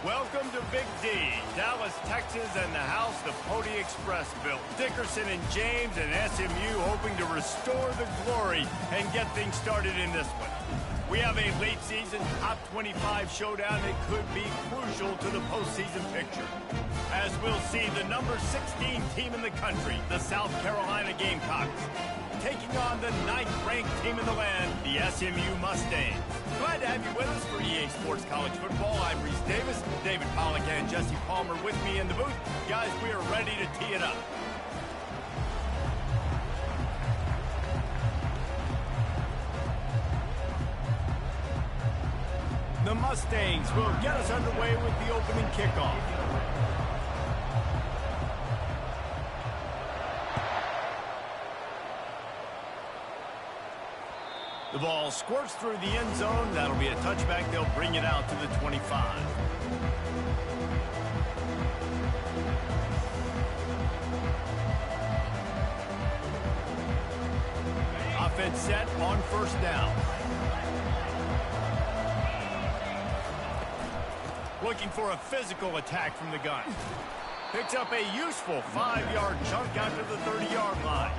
Welcome to Big D, Dallas, Texas, and the house the Pony Express built. Dickerson and James and SMU hoping to restore the glory and get things started in this one. We have a late season top 25 showdown that could be crucial to the postseason picture. As we'll see, the number 16 team in the country, the South Carolina Gamecocks, taking on the 9th-ranked team in the land, the SMU Mustangs. Glad to have you with us for EA Sports College Football. I'm Reese Davis, David Pollack and Jesse Palmer with me in the booth. Guys, we are ready to tee it up. The Mustangs will get us underway with the opening kickoff. The ball squirts through the end zone. That'll be a touchback. They'll bring it out to the 25. Offense set on first down. Looking for a physical attack from the gun. Picks up a useful 5-yard chunk out to the 30-yard line.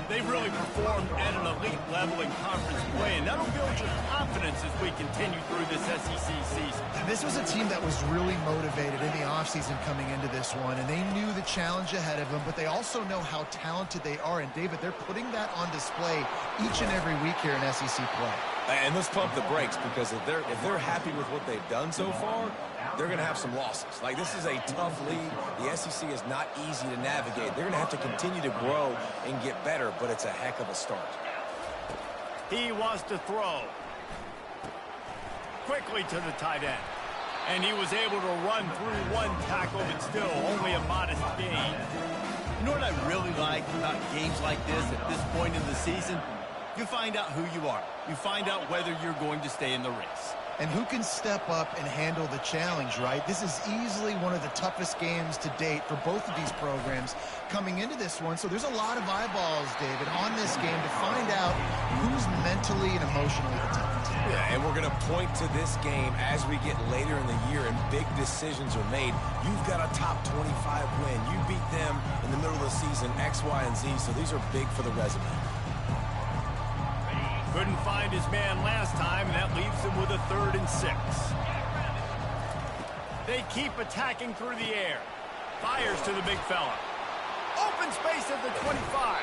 They've really performed at an elite level in conference play, and that'll build your confidence as we continue through this SEC season. And this was a team that was really motivated in the offseason coming into this one, and they knew the challenge ahead of them, but they also know how talented they are. And, David, they're putting that on display each and every week here in SEC play. And let's pump the brakes, because if they're happy with what they've done so far, they're going to have some losses. Like, this is a tough league. The SEC is not easy to navigate. They're going to have to continue to grow and get better, but it's a heck of a start. He wants to throw. Quickly to the tight end. And he was able to run through one tackle, but still only a modest gain. You know what I really like about games like this at this point in the season? You find out who you are. You find out whether you're going to stay in the race. And who can step up and handle the challenge, right? This is easily one of the toughest games to date for both of these programs coming into this one. So there's a lot of eyeballs, David, on this game to find out who's mentally and emotionally the toughest. Yeah, and we're going to point to this game as we get later in the year and big decisions are made. You've got a top 25 win. You beat them in the middle of the season, X, Y, and Z. So these are big for the resume. Couldn't find his man last time, and that leaves him with a 3rd and 6. They keep attacking through the air. Fires to the big fella. Open space at the 25.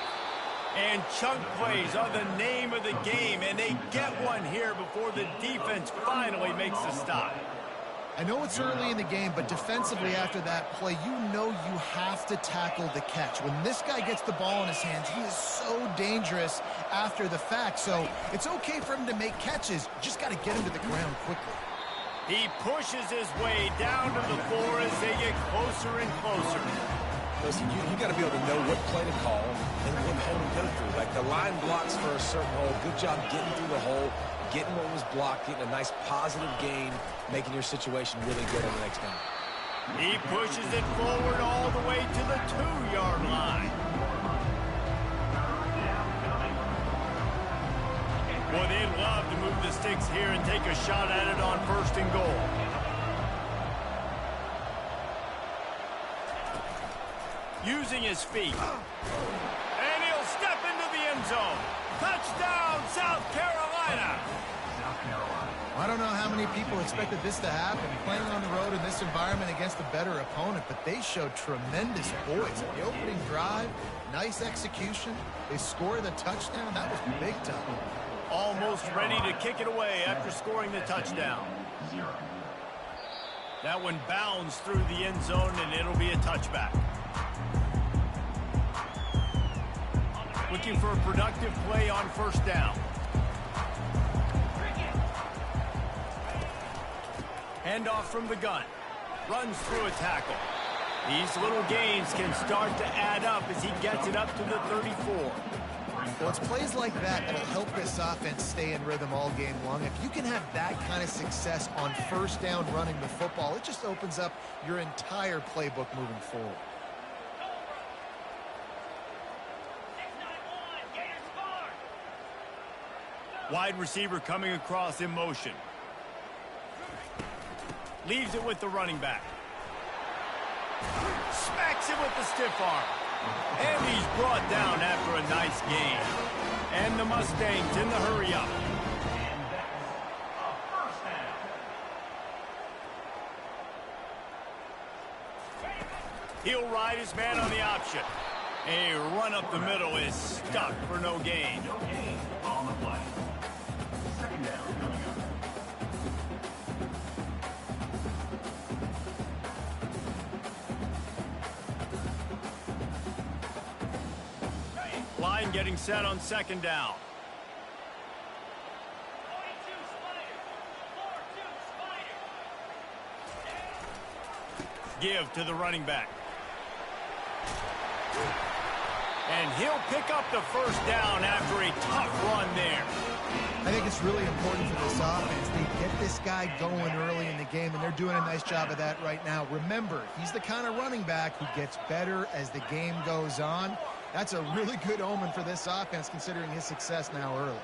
And chunk plays are the name of the game, and they get one here before the defense finally makes a stop. I know it's early in the game, but defensively after that play, you know you have to tackle the catch. When this guy gets the ball in his hands, he is so dangerous after the fact. So it's okay for him to make catches. Just got to get him to the ground quickly. He pushes his way down to the floor as they get closer and closer. Listen, you got to be able to know what play to call and what hole to go through. Like the line blocks for a certain hole. Good job getting through the hole, getting what was blocked, getting a nice positive gain, making your situation really good on the next down. He pushes it forward all the way to the 2-yard line. Boy, they'd love to move the sticks here and take a shot at it on 1st and goal. Using his feet. And he'll step into the end zone. Touchdown, South Carolina! I don't know how many people expected this to happen, playing on the road in this environment against a better opponent, but they showed tremendous poise. The opening drive, nice execution. They scored the touchdown. That was big time. Almost ready to kick it away after scoring the touchdown. That one bounds through the end zone, and it'll be a touchback. Looking for a productive play on 1st down. Handoff from the gun. Runs through a tackle. These little gains can start to add up as he gets it up to the 34. Well, it's plays like that that'll help this offense stay in rhythm all game long. If you can have that kind of success on 1st down running the football, it just opens up your entire playbook moving forward. Wide receiver coming across in motion. Leaves it with the running back. Smacks it with the stiff arm. And he's brought down after a nice gain. And the Mustangs in the hurry-up. He'll ride his man on the option. A run up the middle is stuck for no gain. No gain on the play. Second down coming up. Line getting set on second down. Give to the running back. And he'll pick up the first down after a tough run there. I think it's really important for this offense. They get this guy going early in the game, and they're doing a nice job of that right now. Remember, he's the kind of running back who gets better as the game goes on. That's a really good omen for this offense, considering his success now early.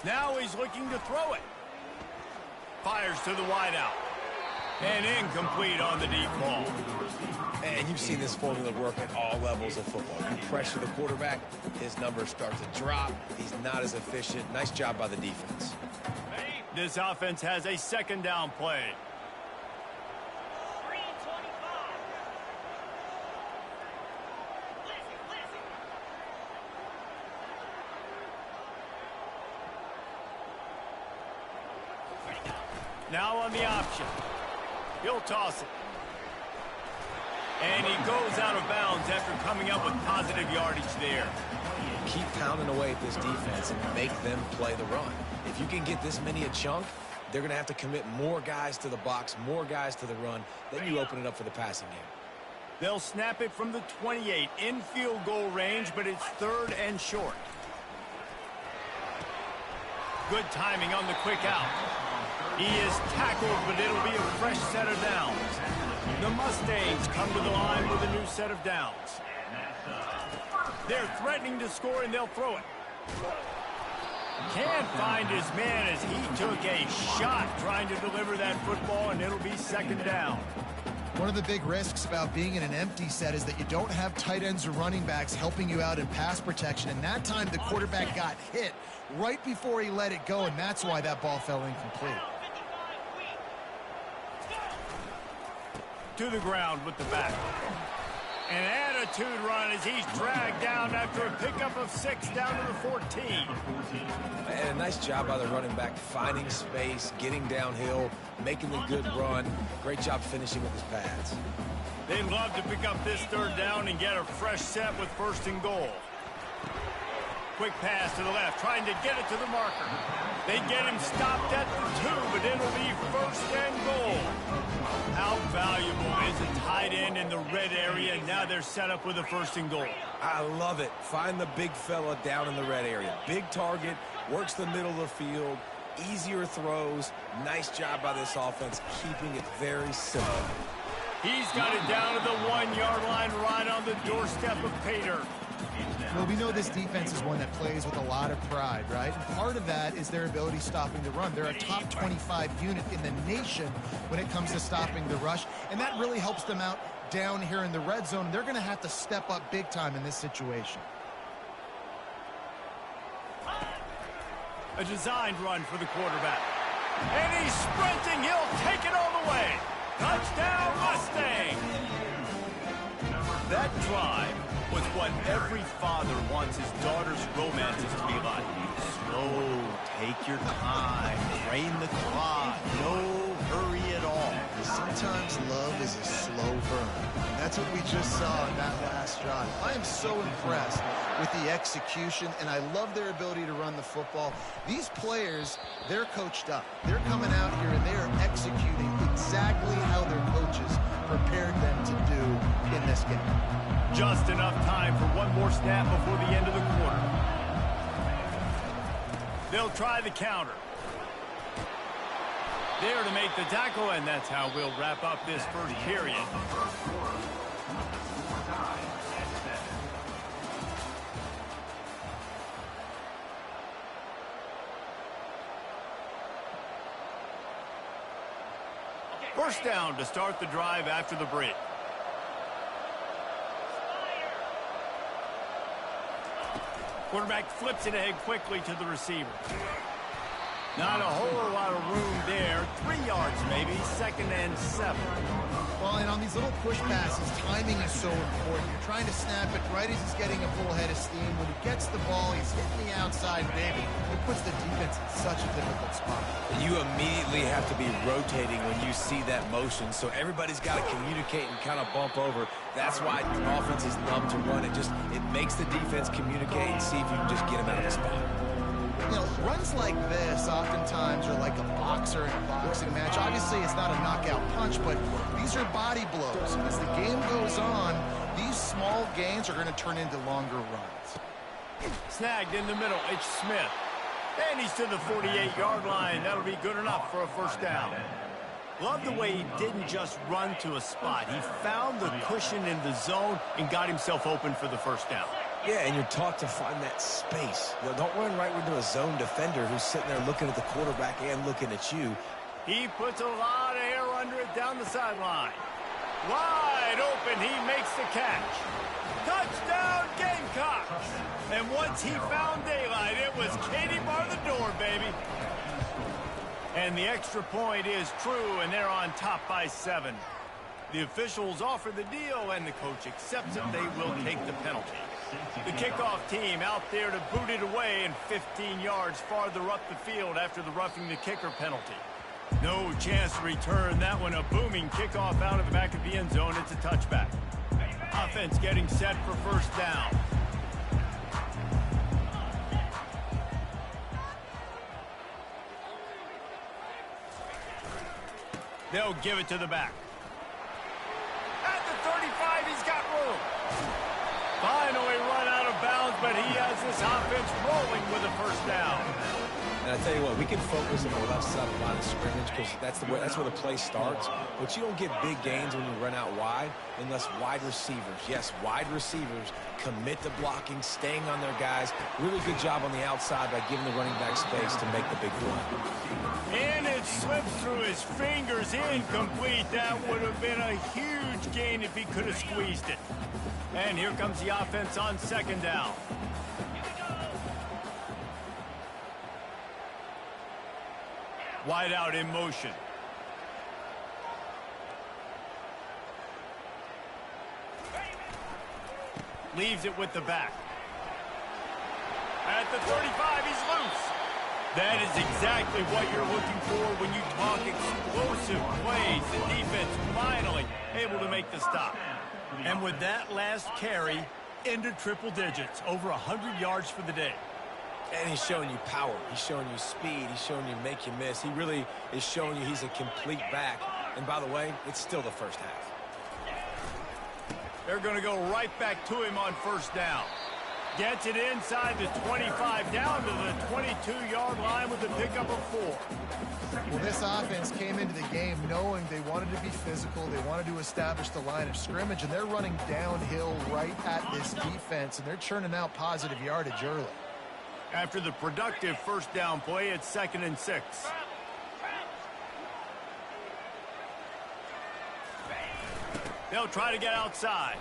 Now he's looking to throw it. Fires to the wideout. And incomplete on the deep ball. And you've seen this formula work at all levels of football. You pressure the quarterback, his numbers start to drop. He's not as efficient. Nice job by the defense. This offense has a second down play. Now on the option. He'll toss it. And he goes out of bounds after coming up with positive yardage there. Keep pounding away at this defense and make them play the run. If you can get this many a chunk, they're going to have to commit more guys to the box, more guys to the run. Then you open it up for the passing game. They'll snap it from the 28 in field goal range, but it's third and short. Good timing on the quick out. He is tackled, but it'll be a fresh set of downs. The Mustangs come to the line with a new set of downs. They're threatening to score, and they'll throw it. Can't find his man as he took a shot trying to deliver that football, and it'll be second down. One of the big risks about being in an empty set is that you don't have tight ends or running backs helping you out in pass protection. And that time, the quarterback got hit right before he let it go, and that's why that ball fell incomplete. To the ground with the back. An attitude run as he's dragged down after a pickup of 6 down to the 14. And a nice job by the running back, finding space, getting downhill, making the good run. Great job finishing with his pads. They'd love to pick up this third down and get a fresh set with first and goal. Quick pass to the left, trying to get it to the marker. They get him stopped at the 2, but it'll be first and goal. How valuable is a tight end in the red area? Now they're set up with a first and goal. I love it. Find the big fella down in the red area. Big target, works the middle of the field, easier throws. Nice job by this offense, keeping it very simple. He's got it down to the 1-yard line right on the doorstep of Pater. Well, we know this defense is one that plays with a lot of pride, right? And part of that is their ability stopping the run. They're a top 25 unit in the nation when it comes to stopping the rush, and that really helps them out down here in the red zone. They're going to have to step up big time in this situation. A designed run for the quarterback. And he's sprinting. He'll take it all the way. Touchdown, Mustang! That drive was what every father wants his daughter's romances to be like. Slow, take your time, drain the clock, no hurry at all. Sometimes love is a slow burn. And that's what we just saw in that last drive. I am so impressed with the execution, and I love their ability to run the football. These players, they're coached up. They're coming out here, and they are executing exactly how their coaches prepared them to do in this game. Just enough time for one more snap before the end of the quarter. They'll try the counter. There to make the tackle, and that's how we'll wrap up this first period. First down to start the drive after the break. Quarterback flips it ahead quickly to the receiver. Not a whole lot of room there. 3 yards maybe, 2nd and 7. Well, and on these little push passes, timing is so important. You're trying to snap it right as he's getting a full head of steam. When he gets the ball, he's hitting the outside, baby. It puts the defense in such a difficult spot. You immediately have to be rotating when you see that motion, so everybody's got to communicate and kind of bump over. That's why the offense is numb to run. It makes the defense communicate and see if you can just get him out of the spot. You know, runs like this oftentimes are like a boxer in a boxing match. Obviously, it's not a knockout punch, but these are body blows. As the game goes on, these small gains are going to turn into longer runs. Snagged in the middle, it's Smith. And he's to the 48-yard line. That'll be good enough for a first down. Love the way he didn't just run to a spot. He found the cushion in the zone and got himself open for the first down. Yeah, and you're taught to find that space. You know, don't run right into a zone defender who's sitting there looking at the quarterback and looking at you. He puts a lot of air under it down the sideline. Wide open, he makes the catch. Touchdown, Gamecocks! And once he found daylight, it was Katie bar the door, baby. And the extra point is true, and they're on top by 7. The officials offer the deal, and the coach accepts it. They will take the penalty. The kickoff team out there to boot it away and 15 yards farther up the field after the roughing the kicker penalty. No chance to return that one. A booming kickoff out of the back of the end zone. It's a touchback. Offense getting set for first down. They'll give it to the back. At the 35, he's got room. Finally run out of bounds, but he has this offense rolling with a first down. And I tell you what, we can focus on the left side of the line of scrimmage because that's where the play starts. But you don't get big gains when you run out wide unless wide receivers, yes, wide receivers commit to blocking, staying on their guys. Really good job on the outside by giving the running back space to make the big run. And it slips through his fingers, incomplete. That would have been a huge gain if he could have squeezed it. And here comes the offense on second down. Wide out in motion. Leaves it with the back. At the 35, he's loose. That is exactly what you're looking for when you talk explosive plays. The defense finally able to make the stop. And with that last carry, into triple digits, over 100 yards for the day. And he's showing you power. He's showing you speed. He's showing you make you miss. He really is showing you he's a complete back. And by the way, it's still the first half. They're going to go right back to him on first down. Gets it inside the 25, down to the 22-yard line with a pickup of 4. Well, this offense came into the game knowing they wanted to be physical, they wanted to establish the line of scrimmage, and they're running downhill right at this defense, and they're churning out positive yardage early. After the productive first down play, it's 2nd and 6. They'll try to get outside.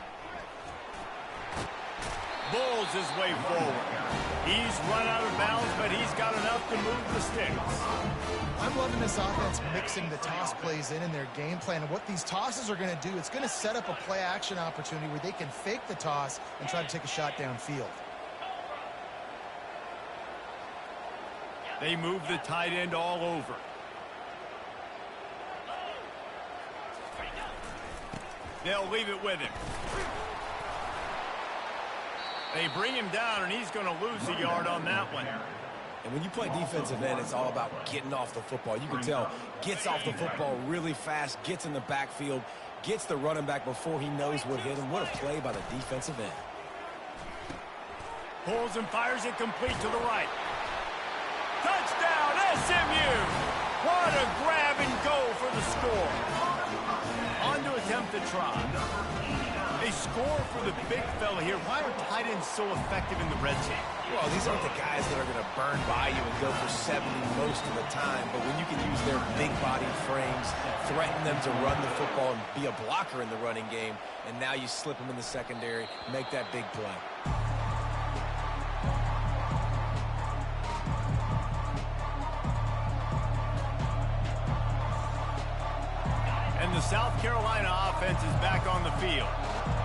Bulls his way forward. He's run out of bounds, but he's got enough to move the sticks. I'm loving this offense mixing the toss plays in their game plan. And what these tosses are going to do, it's going to set up a play-action opportunity where they can fake the toss and try to take a shot downfield. They move the tight end all over. They'll leave it with him. They bring him down, and he's going to lose a yard on that one. And when you play defensive end, it's all about getting off the football. You can tell, gets off the football really fast, gets in the backfield, gets the running back before he knows what hit him. What a play by the defensive end. Pulls and fires it complete to the right. Touchdown, SMU! What a grab and go for the score. On to attempt the try. They score for the big fella here. Why are tight ends so effective in the red zone? Well, these aren't the guys that are going to burn by you and go for 70 most of the time, but when you can use their big-bodied frames, threaten them to run the football and be a blocker in the running game, and now you slip them in the secondary, make that big play. And the South Carolina offense is back on the field.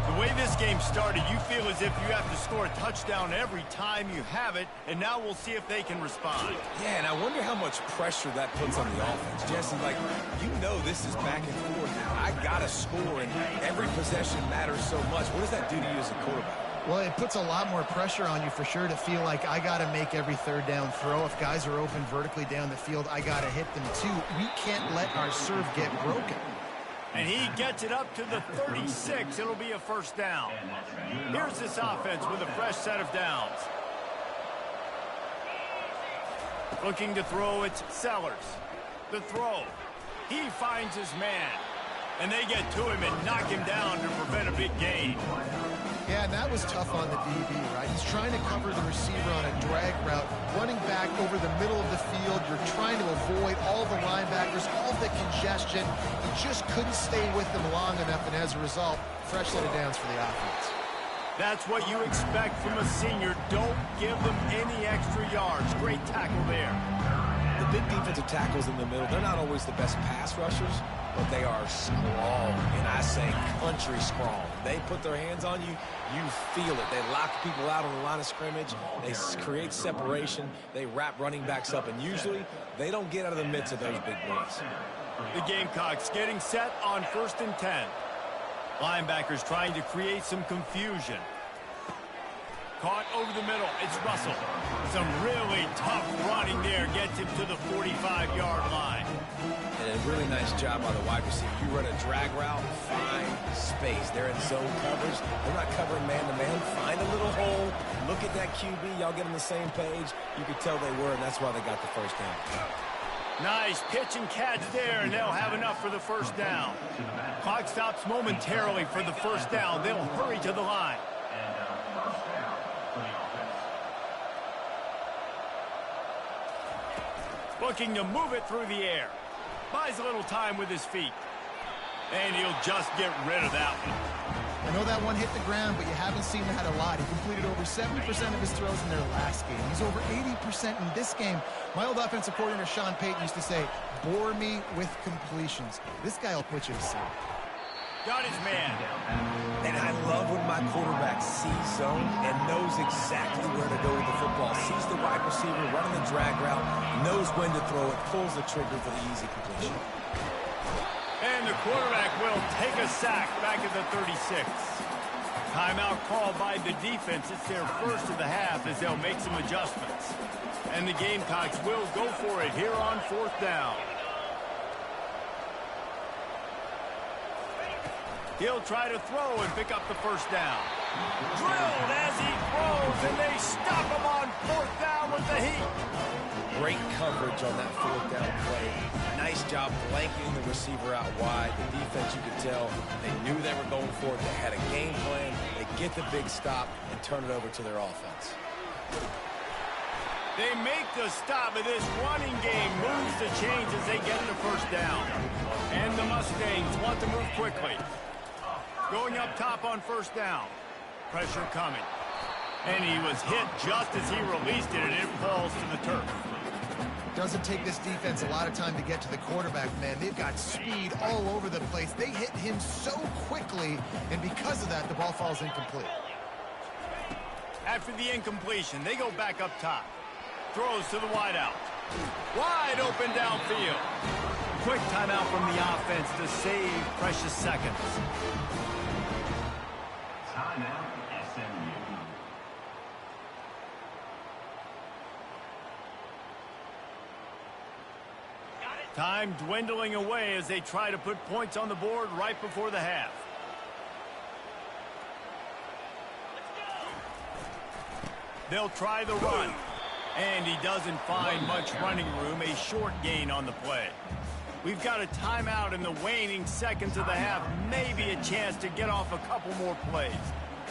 The way this game started, you feel as if you have to score a touchdown every time you have it, and now we'll see if they can respond. Yeah, and I wonder how much pressure that puts on the offense. Jesse, like, you know this is back and forth. I got to score, and every possession matters so much. What does that do to you as a quarterback? Well, it puts a lot more pressure on you for sure to feel like I got to make every third down throw. If guys are open vertically down the field, I got to hit them too. We can't let our serve get broken. And he gets it up to the 36. It'll be a first down. Here's this offense with a fresh set of downs. Looking to throw, it's Sellers. The throw. He finds his man. And they get to him and knock him down to prevent a big gain. Yeah, and that was tough on the DB, right? He's trying to cover the receiver on a drag route, running back over the middle of the field. You're trying to avoid all the linebackers, all the congestion. He just couldn't stay with them long enough, and as a result, fresh set of downs for the offense. That's what you expect from a senior. Don't give them any extra yards. Great tackle there. The big defensive tackles in the middle, they're not always the best pass rushers, but they are strong, and I say country strong. They put their hands on you, you feel it. They lock people out on the line of scrimmage. They create separation. They wrap running backs up, and usually they don't get out of the midst of those big boys. The Gamecocks getting set on 1st and 10. Linebackers trying to create some confusion. Caught over the middle. It's Russell. Some really tough running there gets him to the 45-yard line. And a really nice job by the wide receiver. You run a drag route, find space. They're in zone coverage. They're not covering man-to-man. Find a little hole. Look at that QB. Y'all get on the same page. You could tell they were, and that's why they got the first down. Nice pitch and catch there, and they'll have enough for the first down. Clock stops momentarily for the first down. They'll hurry to the line. Looking to move it through the air. Buys a little time with his feet. And he'll just get rid of that one. I know that one hit the ground, but you haven't seen that a lot. He completed over 70% of his throws in their last game. He's over 80% in this game. My old offensive coordinator, Sean Payton, used to say, bore me with completions. This guy will put you to sleep. Got his man. And I love when my quarterback sees zone and knows exactly where to go with the football. Sees the wide receiver running the drag route, knows when to throw it, pulls the trigger for the easy completion. And the quarterback will take a sack back at the 36. Timeout called by the defense. It's their first of the half as they'll make some adjustments. And the Gamecocks will go for it here on 4th down. He'll try to throw and pick up the first down. Drilled as he throws, and they stop him on 4th down with the heat. Great coverage on that 4th down play. Nice job blanketing the receiver out wide. The defense, you could tell, they knew they were going for it. They had a game plan. They get the big stop and turn it over to their offense. They make the stop, but this running game moves the chains as they get the first down. And the Mustangs want to move quickly. Going up top on 1st down. Pressure coming. And he was hit just as he released it, and it falls to the turf. Doesn't take this defense a lot of time to get to the quarterback, man. They've got speed all over the place. They hit him so quickly, and because of that, the ball falls incomplete. After the incompletion, they go back up top. Throws to the wideout. Wide open downfield. Quick timeout from the offense to save precious seconds. Timeout, SMU. Time dwindling away as they try to put points on the board right before the half. They'll try the run. And he doesn't find much running room. A short gain on the play. We've got a timeout in the waning seconds of the half. Maybe a chance to get off a couple more plays.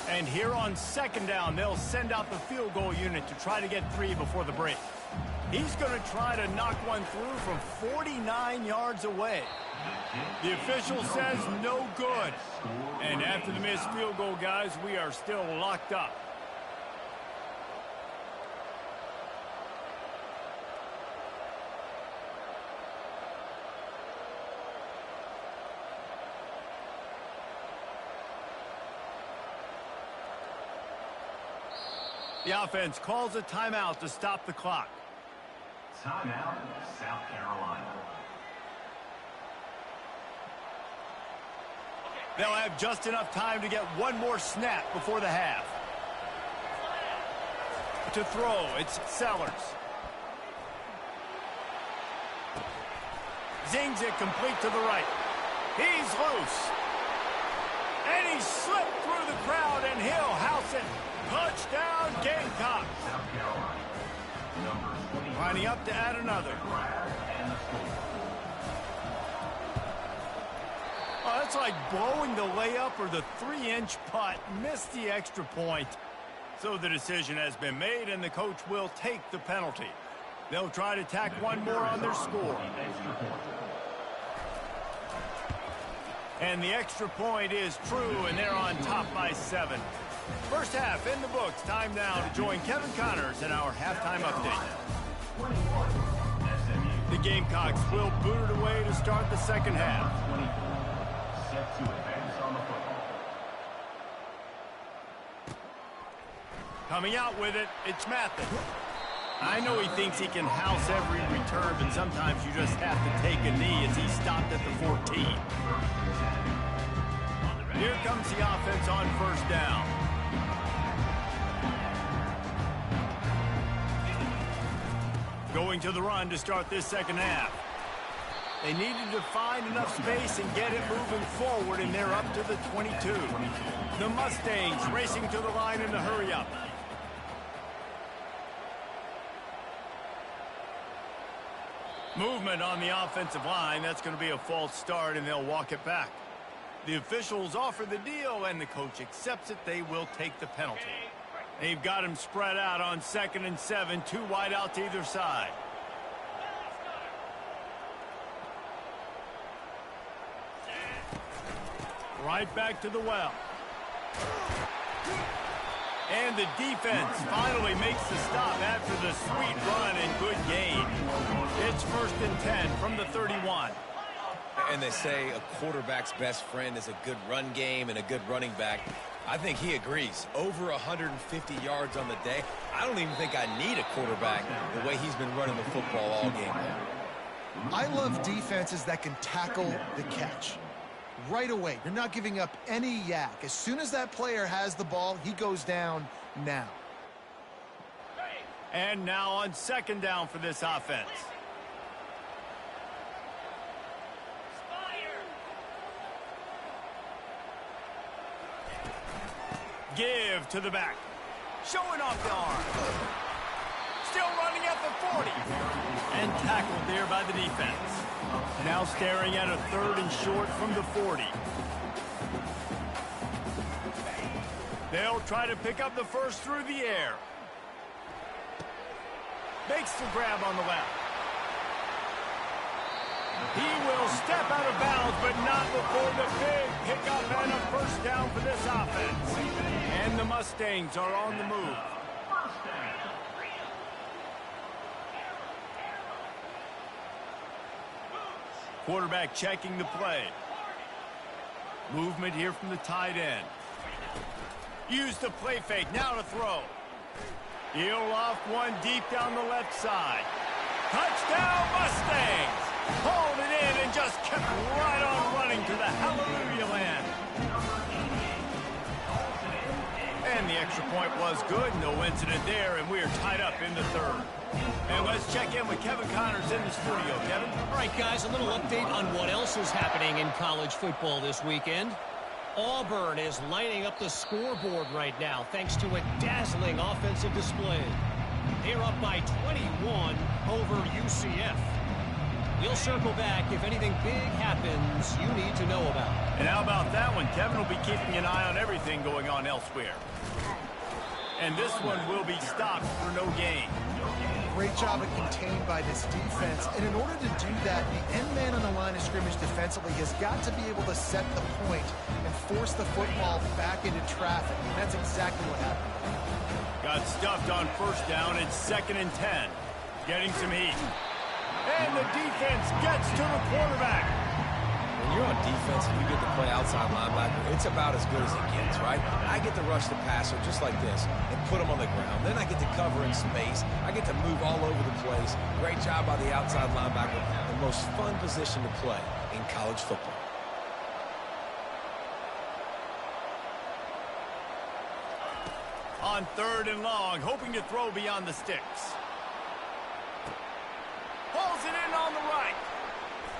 And here on second down, they'll send out the field goal unit to try to get 3 before the break. He's going to try to knock one through from 49 yards away. The official says no good. And after the missed field goal, guys, we are still locked up. The offense calls a timeout to stop the clock. Timeout, South Carolina. They'll have just enough time to get one more snap before the half. To throw, it's Sellers. Zings it complete to the right. He's loose. And he slipped through the crowd, and he'll house it. Touchdown, Gamecocks. South Carolina. Number 20. Lining up to add another. And the score. Oh, that's like blowing the layup or the 3-inch putt. Missed the extra point. So the decision has been made, and the coach will take the penalty. They'll try to tack one more on their score. And the extra point is true, and they're on top by 7. First half in the books. Time now to join Kevin Connors in our halftime update. 21, SMU. The Gamecocks will boot it away to start the second half. 24, set to advance on the football. Coming out with it, it's Mathis. I know he thinks he can house every return, but sometimes you just have to take a knee as he stopped at the 14. Here comes the offense on first down. Going to the run to start this second half. They needed to find enough space and get it moving forward, and they're up to the 22. The Mustangs racing to the line in the hurry-up. Movement on the offensive line. That's going to be a false start, and they'll walk it back. The officials offer the deal, and the coach accepts it. They will take the penalty. They've got him spread out on 2nd and 7, 2 wide out to either side. Right back to the well. And the defense finally makes the stop after the sweet run and good gain. It's 1st and 10 from the 31. And they say a quarterback's best friend is a good run game and a good running back. I think he agrees. Over 150 yards on the day. I don't even think I need a quarterback the way he's been running the football all game long. I love defenses that can tackle the catch. Right away, you're not giving up any yak. As soon as that player has the ball, he goes down now. And now on 2nd down for this offense. Give to the back. Showing off the arm. Still running at the 40. And tackled there by the defense. Now staring at a 3rd and short from the 40. They'll try to pick up the first through the air. Makes the grab on the left. He will step out of bounds, but not before the big pickup and a first down for this offense. And the Mustangs are on the move. Quarterback checking the play. Movement here from the tight end. Use the play fake, now to throw. He'll loft one deep down the left side. Touchdown Mustangs! Hauled it in and just kept right on running to the hallelujah land. And the extra point was good, no incident there, and we are tied up in the 3rd. And let's check in with Kevin Connors in the studio. Kevin? All right, guys, a little update on what else is happening in college football this weekend. Auburn is lining up the scoreboard right now thanks to a dazzling offensive display. They're up by 21 over UCF. We'll circle back if anything big happens you need to know about. And how about that one? Kevin will be keeping an eye on everything going on elsewhere. And this one will be stopped for no gain. Great job of contained by this defense. And in order to do that, the end man on the line of scrimmage defensively has got to be able to set the point and force the football back into traffic. And that's exactly what happened. Got stuffed on first down. It's 2nd and 10. Getting some heat. And the defense gets to the quarterback. When you're on defense and you get to play outside linebacker, it's about as good as it gets, right? I get to rush the passer just like this and put him on the ground. Then I get to cover in space. I get to move all over the place. Great job by the outside linebacker. The most fun position to play in college football. On 3rd and long, hoping to throw beyond the sticks. Pulls it in on the right.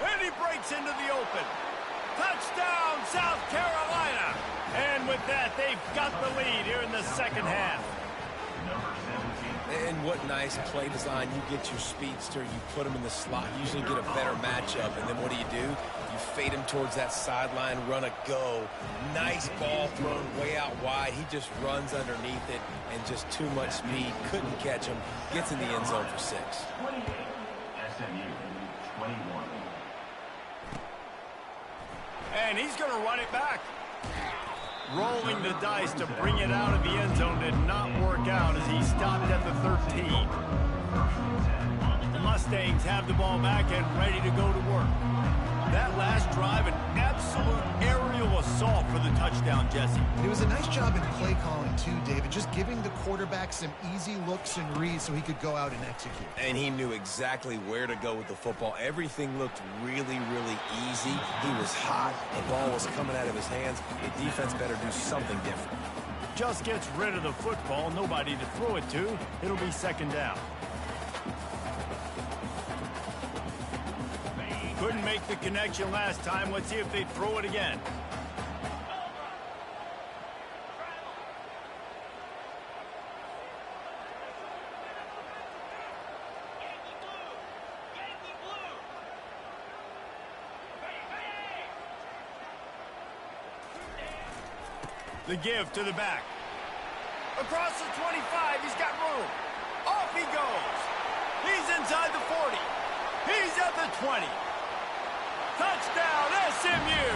And he breaks into the open. Touchdown, South Carolina. And with that, they've got the lead here in the second half. And what nice play design. You get your speedster, you put him in the slot, you usually get a better matchup. And then what do? You fade him towards that sideline, run a go. Nice ball thrown way out wide. He just runs underneath it and just too much speed. Couldn't catch him. Gets in the end zone for 6. 28. SMU 21. And he's going to run it back. Rolling the dice to bring it out of the end zone did not work out as he stopped at the 13. The Mustangs have the ball back and ready to go to work. That last drive, an absolute aerial assault for the touchdown, Jesse. It was a nice job in play calling, too, David, just giving the quarterback some easy looks and reads so he could go out and execute. And he knew exactly where to go with the football. Everything looked really, really easy. He was hot. The ball was coming out of his hands. The defense better do something different. Just gets rid of the football, nobody to throw it to. It'll be 2nd down. Couldn't make the connection last time. Let's see if they throw it again. The give to the back. Across the 25, he's got room. Off he goes. He's inside the 40. He's at the 20. Touchdown, SMU!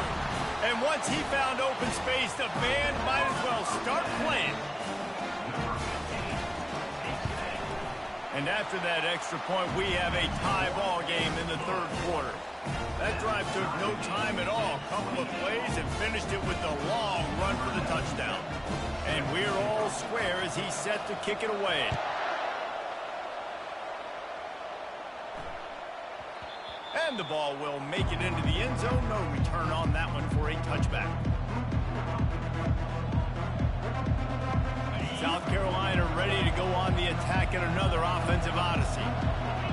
And once he found open space, the band might as well start playing. And after that extra point, we have a tie ball game in the 3rd quarter. That drive took no time at all. Couple of plays and finished it with a long run for the touchdown. And we're all square as he's set to kick it away. And the ball will make it into the end zone. No return on that one for a touchback. South Carolina ready to go on the attack in another offensive odyssey.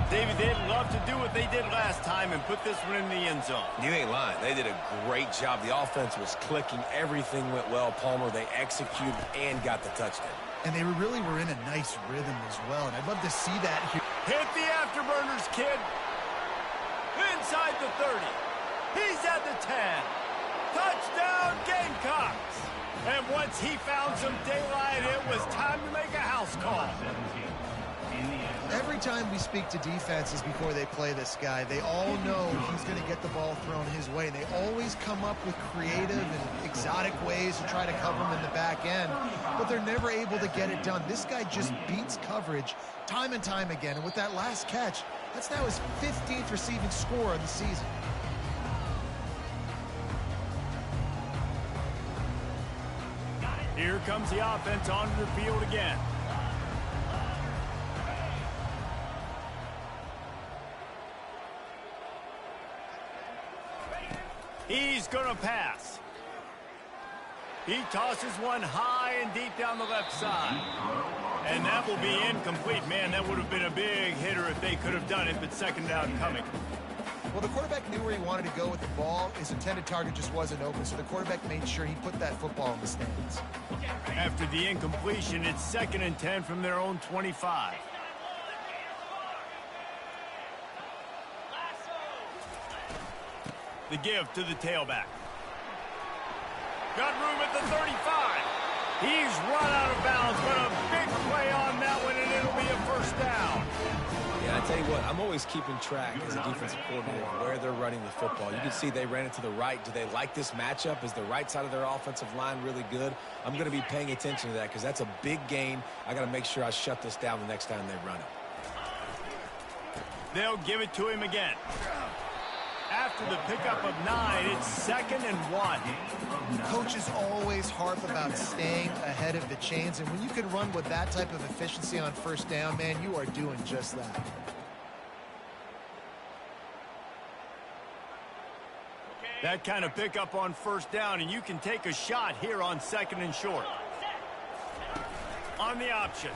David, they'd love to do what they did last time and put this one in the end zone. You ain't lying. They did a great job. The offense was clicking. Everything went well. Palmer, they executed and got the touchdown. And they really were in a nice rhythm as well. And I'd love to see that here. Hit the afterburners, kid. Inside the 30. He's at the 10. Touchdown, Gamecocks. And once he found some daylight, it was time to make a house call. Every time we speak to defenses before they play this guy, they all know he's going to get the ball thrown his way. They always come up with creative and exotic ways to try to cover him in the back end, but they're never able to get it done. This guy just beats coverage time and time again, and with that last catch, that's now his 15th receiving score of the season. Here comes the offense onto the field again. He's going to pass. He tosses one high and deep down the left side. And that will be incomplete. Man, that would have been a big hitter if they could have done it, but 2nd down coming. Well, the quarterback knew where he wanted to go with the ball. His intended target just wasn't open, so the quarterback made sure he put that football in the stands. After the incompletion, it's 2nd and 10 from their own 25. The give to the tailback. Got room at the 35. He's run out of bounds, but a big play on that one, and it'll be a first down. Yeah, I tell you what, I'm always keeping track as a defensive coordinator of where they're running the football. You can see they ran it to the right. Do they like this matchup? Is the right side of their offensive line really good? I'm going to be paying attention to that because that's a big gain. I got to make sure I shut this down the next time they run it. They'll give it to him again. After the pickup of 9, it's 2nd and 1. Coaches always harp about staying ahead of the chains, and when you can run with that type of efficiency on first down, man, you are doing just that. That kind of pickup on first down, and you can take a shot here on 2nd and short. On the option.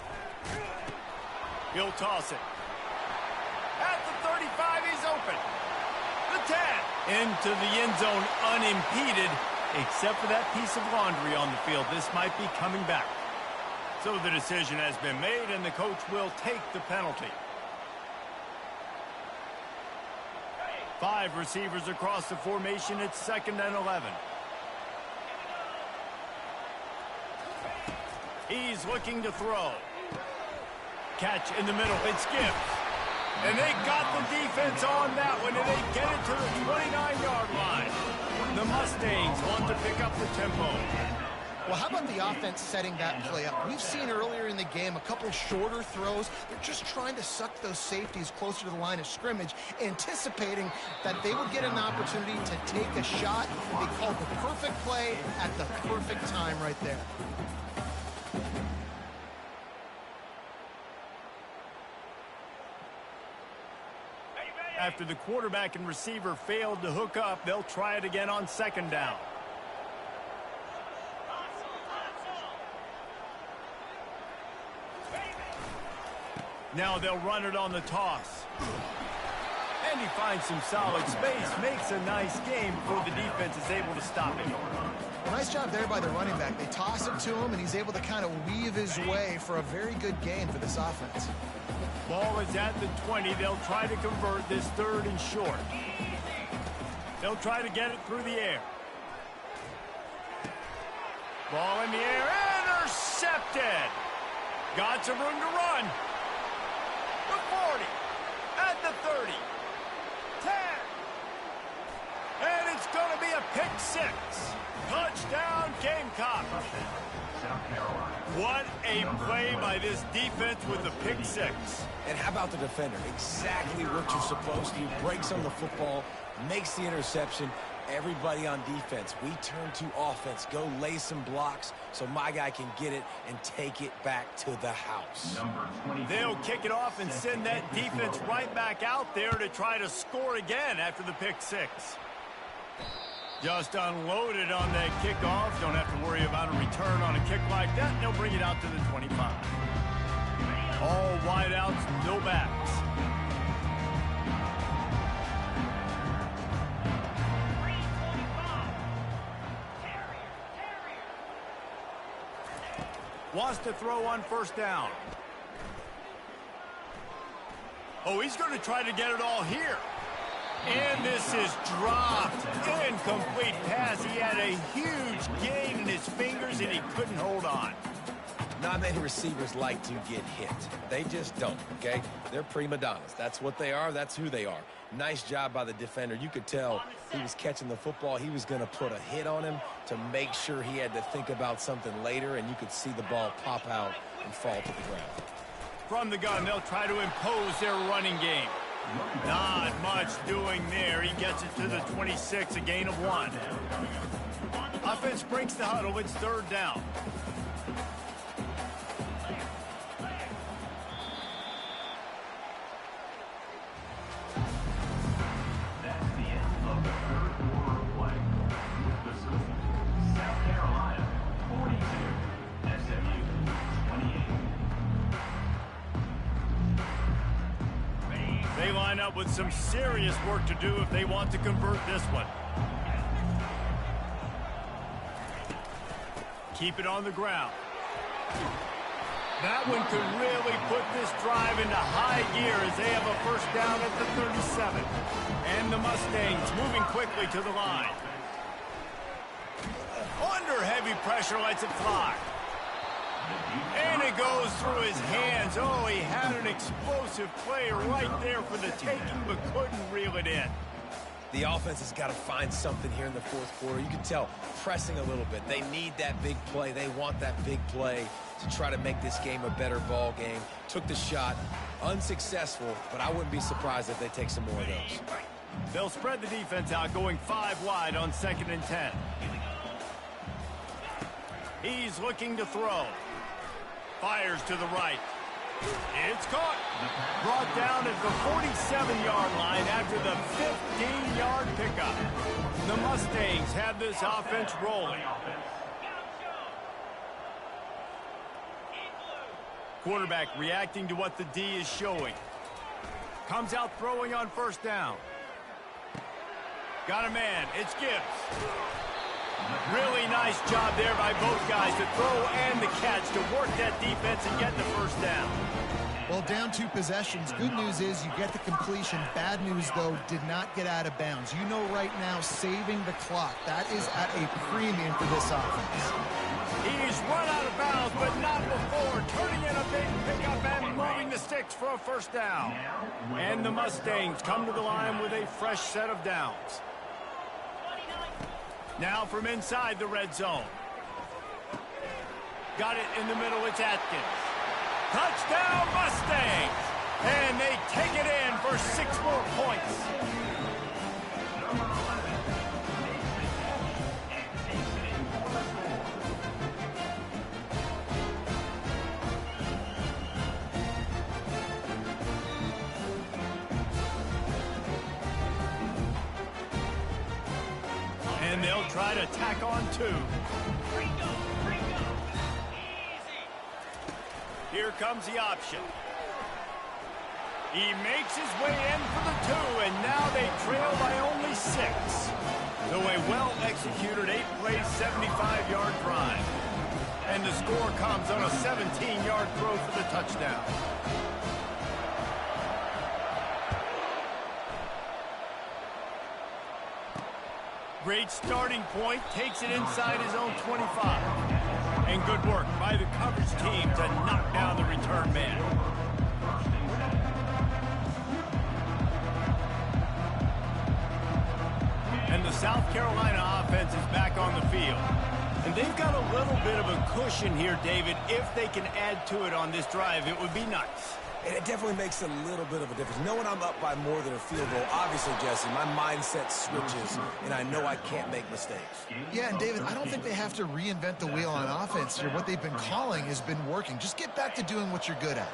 He'll toss it. At the 35, he's open. The 10. Into the end zone unimpeded, except for that piece of laundry on the field. This might be coming back. So the decision has been made, and the coach will take the penalty. 5 receivers across the formation. It's 2nd and 11. He's looking to throw. Catch in the middle. It's Gibbs. And they got the defense on that one, and they get it to the 29-yard line. The Mustangs want to pick up the tempo. Well, how about the offense setting that play up? We've seen earlier in the game a couple shorter throws. They're just trying to suck those safeties closer to the line of scrimmage, anticipating that they would get an opportunity to take a shot. They called the perfect play at the perfect time right there. After the quarterback and receiver failed to hook up, they'll try it again on 2nd down. Now they'll run it on the toss. And he finds some solid space, makes a nice game before the defense is able to stop it. Well, nice job there by the running back. They toss it to him, and he's able to kind of weave his way for a very good gain for this offense. Ball is at the 20. They'll try to convert this 3rd and short. They'll try to get it through the air. Ball in the air. Intercepted. Got some room to run. The 40. At the 30. 10. And it's going to be a pick 6. Touchdown, Gamecock. What a play by this defense with the pick 6. And how about the defender? Exactly what you're supposed to. Breaks on the football, makes the interception. Everybody on defense, we turn to offense. Go lay some blocks so my guy can get it and take it back to the house. They'll kick it off and send that defense right back out there to try to score again after the pick 6. Just unloaded on that kickoff. Don't have to worry about a return on a kick like that. They'll bring it out to the 25. All wideouts, no backs. Wants to throw on 1st down. Oh, he's going to try to get it all here. And this is dropped. Incomplete pass. He had a huge gain in his fingers, and he couldn't hold on. Not many receivers like to get hit. They just don't, okay? They're prima donnas. That's what they are. That's who they are. Nice job by the defender. You could tell he was catching the football. He was going to put a hit on him to make sure he had to think about something later, and you could see the ball pop out and fall to the ground. From the gun, they'll try to impose their running game. Not much doing there. He gets it to the 26, a gain of 1. Offense breaks the huddle. It's 3rd down. That's the end of the 3rd quarter of play. With the score, South Carolina 42, SMU 28. They line up with some serious work to do if they want to convert this one. Keep it on the ground. That one could really put this drive into high gear as they have a first down at the 37. And the Mustangs moving quickly to the line. Under heavy pressure, lets it fly. And it goes through his hands. Oh, he had an explosive play right there for the taking, but couldn't reel it in. The offense has got to find something here in the fourth quarter. You can tell, pressing a little bit. They need that big play. They want that big play to try to make this game a better ball game. Took the shot, unsuccessful, but I wouldn't be surprised if they take some more of those. They'll spread the defense out, going 5 wide on 2nd and 10. He's looking to throw. Fires to the right. It's caught. Brought down at the 47-yard line after the 15-yard pickup. The Mustangs have this offense rolling. Quarterback reacting to what the D is showing. Comes out throwing on first down. Got a man. It's Gibbs. Really nice job there by both guys to throw and the catch to work that defense and get the first down. Well, down 2 possessions. Good news is you get the completion. Bad news, though, did not get out of bounds. You know right now, saving the clock. That is at a premium for this offense. He's run out of bounds, but not before. Turning in a big pickup and moving the sticks for a first down. And the Mustangs come to the line with a fresh set of downs. Now from inside the red zone. Got it in the middle. It's Atkins. Touchdown Mustangs! And they take it in for 6 more points. And they'll try to tack on 2. Here comes the option. He makes his way in for the 2, and now they trail by only 6. So a well-executed 8-play, 75-yard drive. And the score comes on a 17-yard throw for the touchdown. Great starting point, takes it inside his own 25. And good work by the coverage team to knock down the return man. And the South Carolina offense is back on the field. And they've got a little bit of a cushion here, David. If they can add to it on this drive, it would be nice. And it definitely makes a little bit of a difference. Knowing I'm up by more than a field goal, obviously, Jesse, my mindset switches, and I know I can't make mistakes. Yeah, and David, I don't think they have to reinvent the wheel on offense here. What they've been calling has been working. Just get back to doing what you're good at.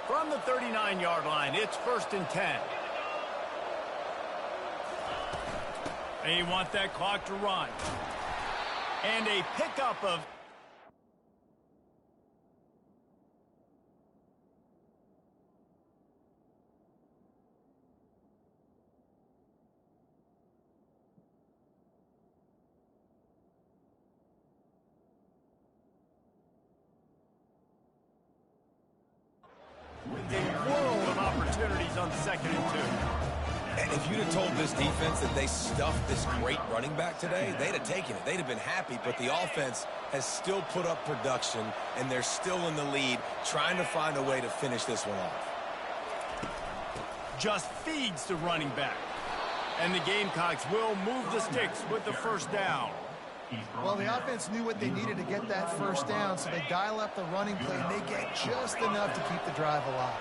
From the 39-yard line, it's 1st and 10. They want that clock to run. And a pickup of... a world of opportunities on 2nd and 2. And if you'd have told this defense that they stuffed this great running back today, they'd have taken it. They'd have been happy, but the offense has still put up production, and they're still in the lead, trying to find a way to finish this one off. Just feeds the running back. And the Gamecocks will move the sticks with the first down. Well, the offense knew what they needed to get that first down, so they dial up the running play, and they get just enough to keep the drive alive.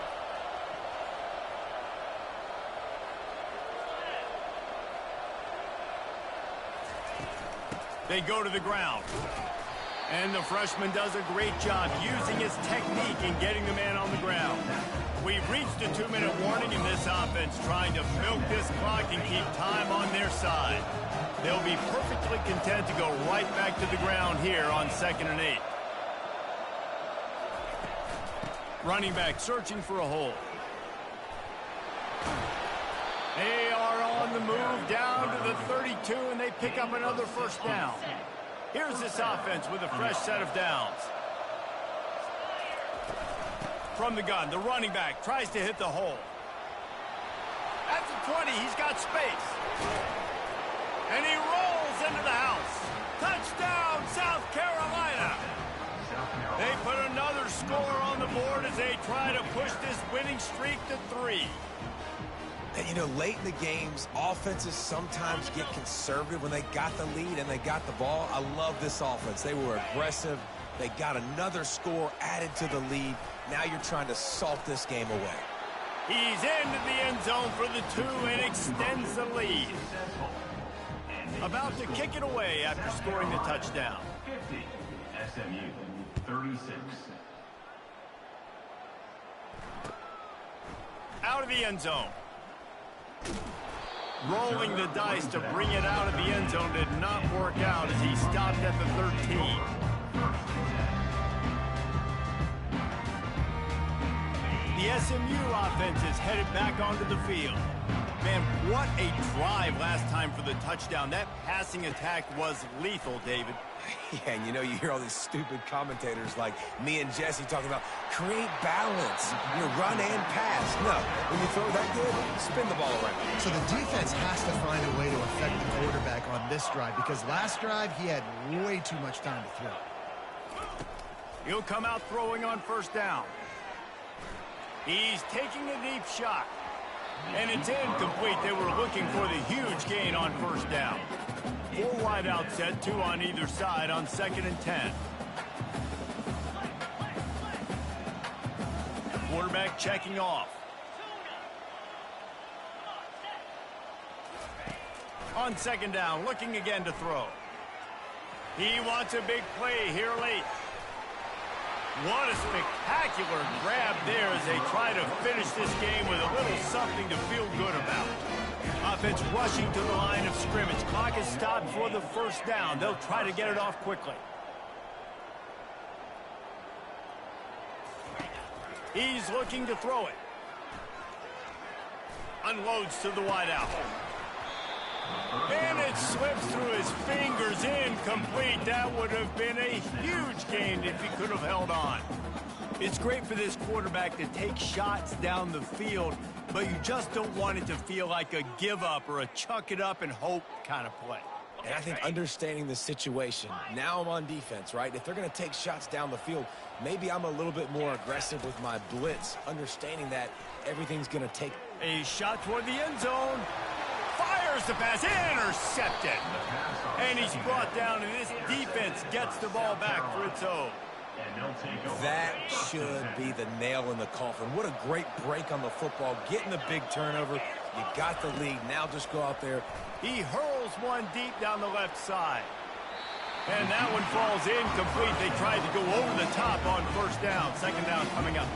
They go to the ground. And the freshman does a great job using his technique and getting the man on the ground. We've reached a 2-minute warning in this offense, trying to milk this clock and keep time on their side. They'll be perfectly content to go right back to the ground here on 2nd and 8. Running back searching for a hole. They are on the move down to the 32, and they pick up another first down. Here's this offense with a fresh set of downs. From the gun, the running back tries to hit the hole. At the 20, he's got space. And he rolls into the house. Touchdown, South Carolina. They put another score on the board as they try to push this winning streak to 3. And, you know, late in the games, offenses sometimes get conservative when they got the lead and they got the ball. I love this offense. They were aggressive. They got another score added to the lead. Now you're trying to salt this game away. He's into the end zone for the 2 and extends the lead. About to kick it away after scoring the touchdown. 50, SMU, 36. Out of the end zone. Rolling the dice to bring it out of the end zone did not work out as he stopped at the 13. The SMU offense is headed back onto the field. Man, what a drive last time for the touchdown. That passing attack was lethal, David. Yeah, and you know, you hear all these stupid commentators like me and Jesse talking about create balance, you know, run and pass. No, when you throw that good, spin the ball around. So the defense has to find a way to affect the quarterback on this drive because last drive he had way too much time to throw. He'll come out throwing on first down. He's taking a deep shot. And it's incomplete. They were looking for the huge gain on first down. 4 wide out set, 2 on either side on 2nd and 10. Quarterback checking off. On 2nd down, looking again to throw. He wants a big play here late. What a spectacular grab there as they try to finish this game with a little something to feel good about. Offense rushing to the line of scrimmage. Clock is stopped for the first down. They'll try to get it off quickly. He's looking to throw it. Unloads to the wideout. And it slips through his fingers, incomplete. That would have been a huge gain if he could have held on. It's great for this quarterback to take shots down the field, but you just don't want it to feel like a give up or a chuck it up and hope kind of play. And I think understanding the situation, now I'm on defense, right? If they're going to take shots down the field, maybe I'm a little bit more aggressive with my blitz, understanding that everything's going to take. A shot toward the end zone. Fires the pass, intercepted. And he's brought down, and this defense gets the ball back for its own. That should be the nail in the coffin. What a great break on the football. Getting the big turnover. You got the lead. Now just go out there. He hurls one deep down the left side. And that one falls incomplete. They tried to go over the top on first down. 2nd down coming up.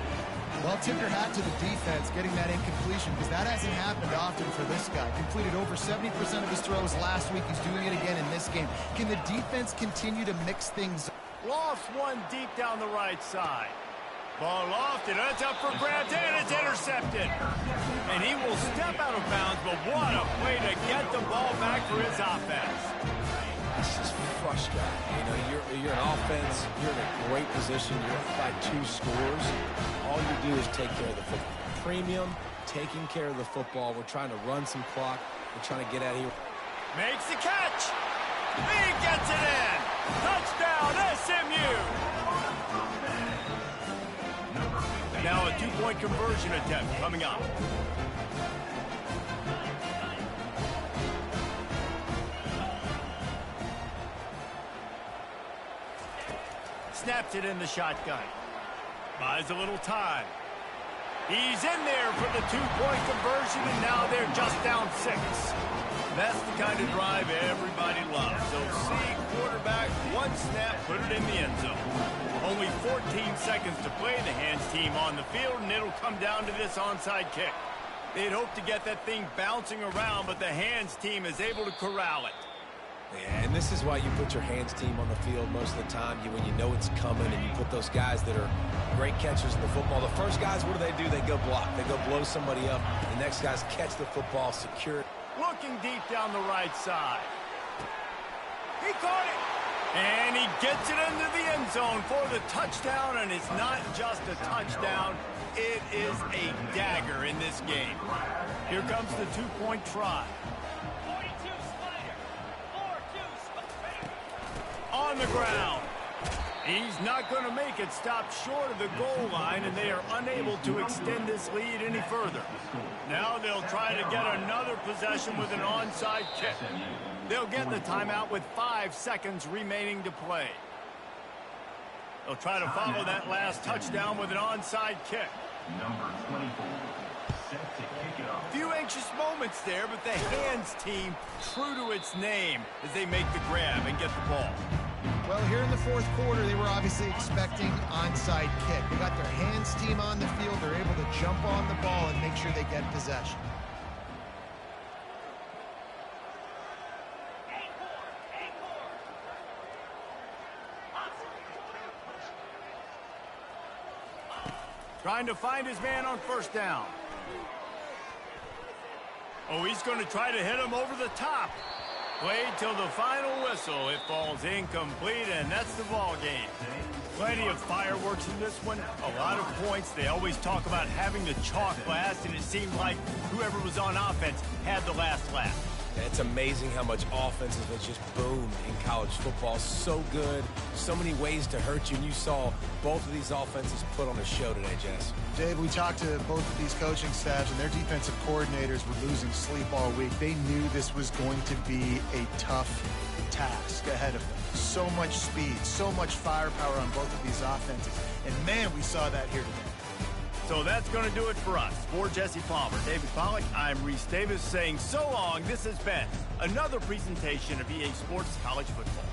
Well, tip your hat to the defense getting that incompletion because that hasn't happened often for this guy. Completed over 70% of his throws last week. He's doing it again in this game. Can the defense continue to mix things up? Lost one deep down the right side. Ball lofted. That's up for grabs, and it's intercepted. And he will step out of bounds, but what a play to get the ball back for his offense. This is frustrating. You know, you're an offense. You're in a great position. You're up by 2 scores. All you do is take care of the football. Premium, taking care of the football. We're trying to run some clock. We're trying to get out of here. Makes the catch. He gets it in. Touchdown, SMU. Now a 2-point conversion attempt coming up. Snaps it in the shotgun. Buys a little time. He's in there for the 2-point conversion, and now they're just down 6. That's the kind of drive everybody loves. So see quarterback, 1 snap, put it in the end zone. Only 14 seconds to play. The hands team on the field, and it'll come down to this onside kick. They'd hope to get that thing bouncing around, but the hands team is able to corral it. Yeah, and this is why you put your hands team on the field most of the time. When you know it's coming, and you put those guys that are great catchers in the football. The first guys, what do? They go block. They go blow somebody up. The next guys catch the football, secure it. Looking deep down the right side. He caught it. And he gets it into the end zone for the touchdown, and it's not just a touchdown, it is a dagger in this game. Here comes the two-point try. On the ground. He's not going to make it, stop short of the goal line, and they are unable to extend this lead any further. Now they'll try to get another possession with an onside kick. They'll get the timeout with 5 seconds remaining to play. They'll try to follow that last touchdown with an onside kick. Number 24, set to kick it off. Few anxious moments there, but the hands team true to its name as they make the grab and get the ball. Well, here in the fourth quarter, they were obviously expecting onside kick. They got their hands team on the field. They're able to jump on the ball and make sure they get possession. Trying to find his man on first down. Oh, he's going to try to hit him over the top. Played till the final whistle. It falls incomplete, and that's the ball game. Plenty of fireworks in this one. A lot of points. They always talk about having the chalk last, and it seemed like whoever was on offense had the last laugh. And it's amazing how much offenses have just boomed in college football. So good, so many ways to hurt you, and you saw both of these offenses put on a show today, Jess. Dave, we talked to both of these coaching staffs, and their defensive coordinators were losing sleep all week. They knew this was going to be a tough task ahead of them. So much speed, so much firepower on both of these offenses. And, man, we saw that here today. So that's going to do it for us. For Jesse Palmer, David Pollack, I'm Reese Davis saying so long. This has been another presentation of EA Sports College Football.